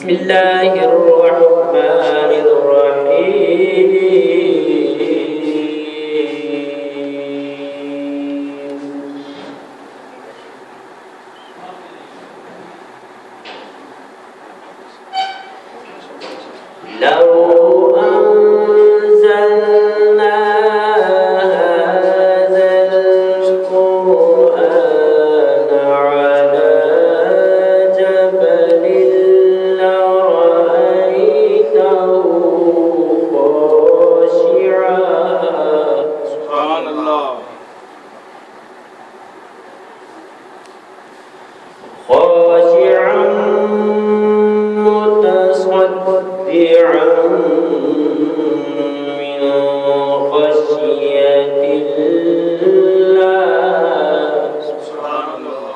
بسم الله الرحمن الرحيم لو أنزلنا هذا القرآن على جبل لرأيته خاشعا سبحان الله خاشعا متصدعا من خشية الله سبحان الله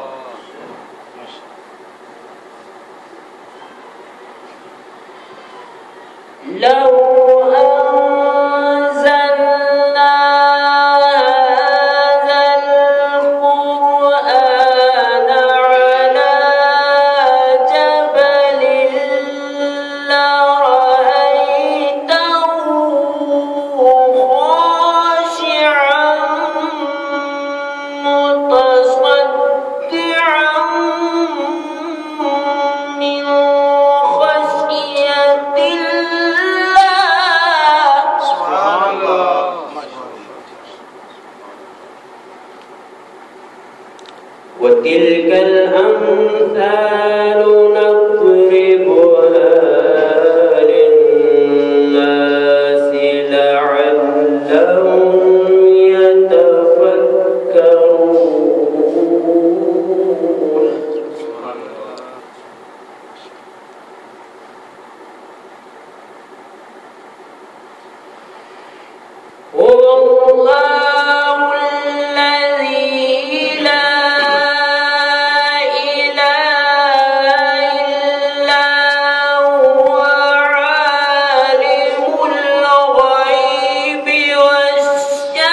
لو أنزلنا هذا القرآن على جبل لرأيته خاشعا متصدعا من خشية الله سبحان الله وتلك الأمثال نضربها للناس لعلهم يتفكرون هو الله الذي لا إله إلا هو عالم الغيب والشهادة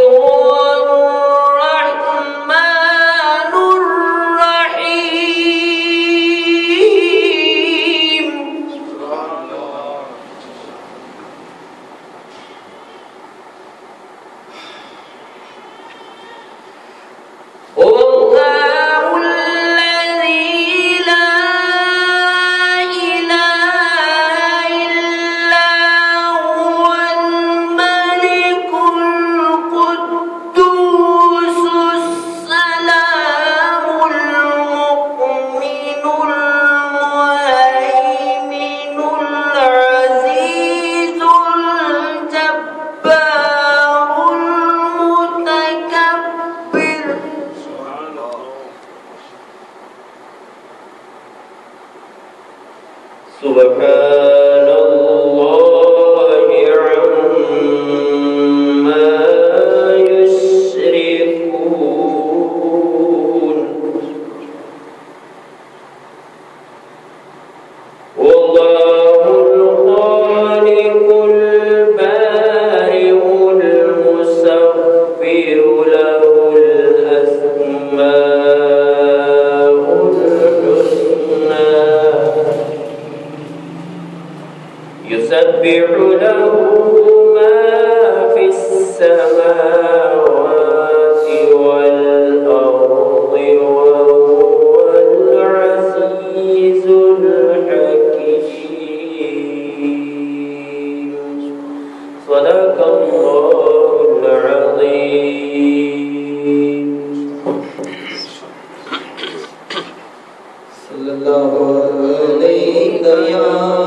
هو الرحمن الرحيم هو الله الذي لا إله إلا هو الملك القدوس السلام المؤمن المهيمن العزيز الجبار المتكبر سبحان الله عما يشركون والله الخالق البارئ المصور له الأسماء الحسنى يسبح له ما في السماوات والأرض وهو العزيز الحكيم صدق الله العظيم صلى الله عليك يا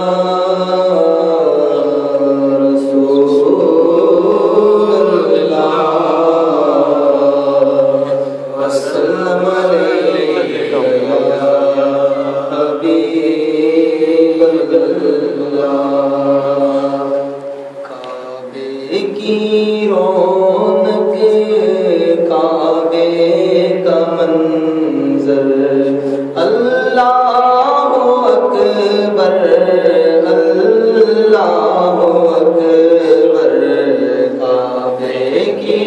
अल्लाहु अकबर काबे की